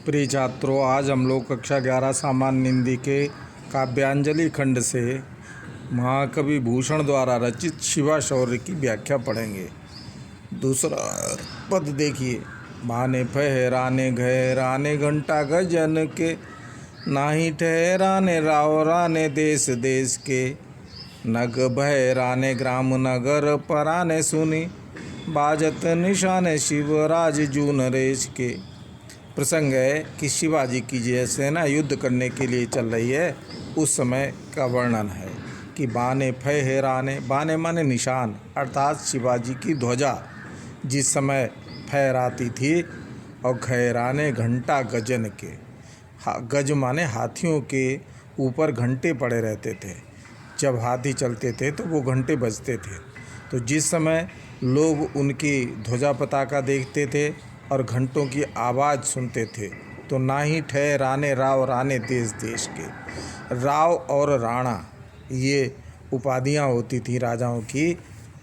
प्रिय छात्रों, आज हम लोग कक्षा 11 सामान्य हिंदी के काव्यांजलि खंड से महाकवि भूषण द्वारा रचित शिवा शौर्य की व्याख्या पढ़ेंगे। दूसरा पद देखिए। भाने फहराने घहराने घंटा गजन के, नाही ठहराने राव राने देश देश के, नग भयराने ग्राम नगर पराने सुनी, बाजत निशाने शिवराज जू नरेश के। प्रसंग है कि शिवाजी की जो सेना युद्ध करने के लिए चल रही है, उस समय का वर्णन है कि बाने फहराने, बाने माने निशान, अर्थात शिवाजी की ध्वजा जिस समय फहराती थी, और घहराने घंटा गजन के, गज माने हाथियों के ऊपर घंटे पड़े रहते थे। जब हाथी चलते थे तो वो घंटे बजते थे। तो जिस समय लोग उनकी ध्वजा पताका देखते थे और घंटों की आवाज़ सुनते थे, तो ना ही ठहराने राव राने देश देश के। राव और राणा ये उपाधियां होती थी राजाओं की।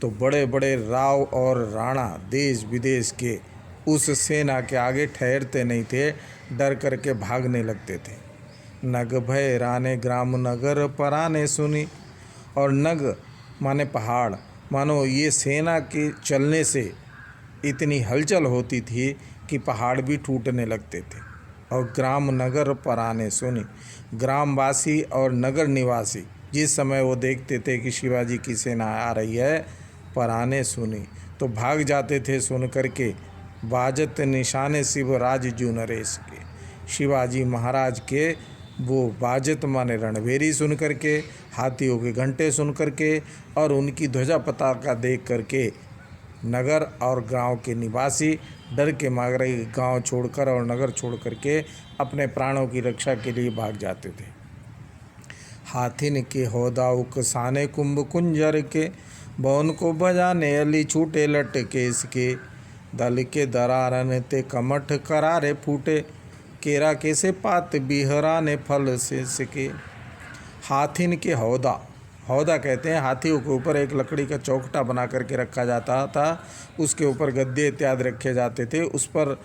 तो बड़े बड़े राव और राणा देश विदेश के उस सेना के आगे ठहरते नहीं थे, डर करके भागने लगते थे। नग भय राने ग्राम नगर पराने सुनी, और नग माने पहाड़, मानो ये सेना के चलने से इतनी हलचल होती थी कि पहाड़ भी टूटने लगते थे। और ग्राम नगर पराने सुनी, ग्रामवासी और नगर निवासी जिस समय वो देखते थे कि शिवाजी की सेना आ रही है, पराने सुनी, तो भाग जाते थे सुन करके। बाजत निशाने शिवराज जू नरेश के, शिवाजी महाराज के वो बाजत माने रणभेरी सुन करके, हाथियों के घंटे सुन करके, और उनकी ध्वजा पताका देख करके नगर और गांव के निवासी डर के मारे गांव छोड़कर और नगर छोड़ करके अपने प्राणों की रक्षा के लिए भाग जाते थे। हाथिन के होदा उकसाने कुंभ कुंजर के, बौन को बजाने अली छूटे लट के इसके, दल के दरारन ते कमठ करारे फूटे, केरा के से पात बिहराने फल से सके। हाथिन के हौदा, हौदा कहते हैं हाथियों के ऊपर एक लकड़ी का चौखटा बना करके रखा जाता था, उसके ऊपर गद्दे इत्यादि रखे जाते थे, उस पर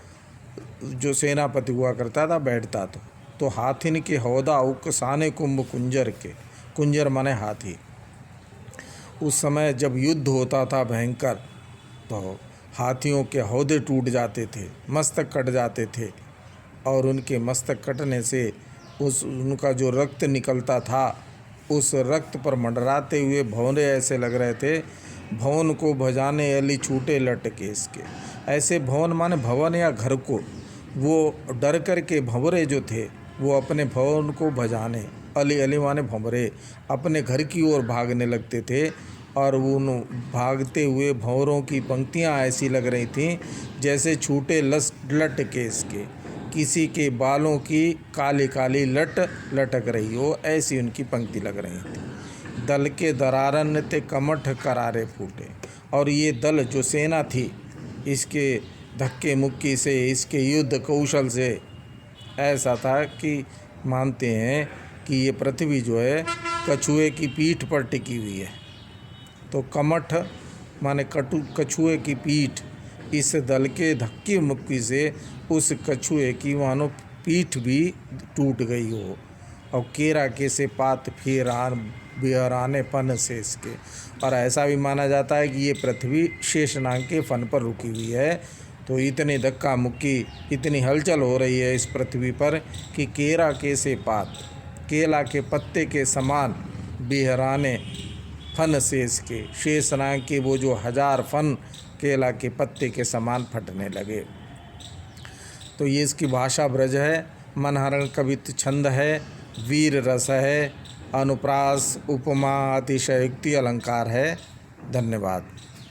जो सेनापति हुआ करता था बैठता था। तो हाथिन के हौदा उकसाने कुंभ कुंजर के, कुंजर माने हाथी। उस समय जब युद्ध होता था भयंकर, तो हाथियों के हौदे टूट जाते थे, मस्तक कट जाते थे, और उनके मस्तक कटने से उनका जो रक्त निकलता था, उस रक्त पर मंडराते हुए भंवरे ऐसे लग रहे थे। भवन को भजाने अली छूटे लटके इसके, ऐसे भवन माने भवन या घर को, वो डर कर के भंवरे जो थे वो अपने भवन को भजाने, अली अली माने भंवरे, अपने घर की ओर भागने लगते थे। और उन भागते हुए भंवरों की पंक्तियां ऐसी लग रही थीं जैसे छूटे लटके इसके, किसी के बालों की काली काली लट लटक रही हो, ऐसी उनकी पंक्ति लग रही थी। दल के दरारन ते कमठ करारे फूटे, और ये दल जो सेना थी, इसके धक्के मुक्की से, इसके युद्ध कौशल से ऐसा था कि मानते हैं कि ये पृथ्वी जो है कछुए की पीठ पर टिकी हुई है। तो कमठ माने कछुए की पीठ, इस दल के धक्के मुक्की से उस कछुए की मानो पीठ भी टूट गई हो। और केरा के से पात बिहराने फन से इसके, और ऐसा भी माना जाता है कि ये पृथ्वी शेषनाग के फन पर रुकी हुई है। तो इतनी धक्का मुक्की, इतनी हलचल हो रही है इस पृथ्वी पर कि केरा के से पात, केला के पत्ते के समान बिहराने फन से इसके, शेषनाग के वो जो 1000 फन केला के पत्ते के समान फटने लगे। तो ये इसकी भाषा ब्रज है, मनहरण कवित्व छंद है, वीर रस है, अनुप्रास उपमा अतिशयोक्ति अलंकार है। धन्यवाद।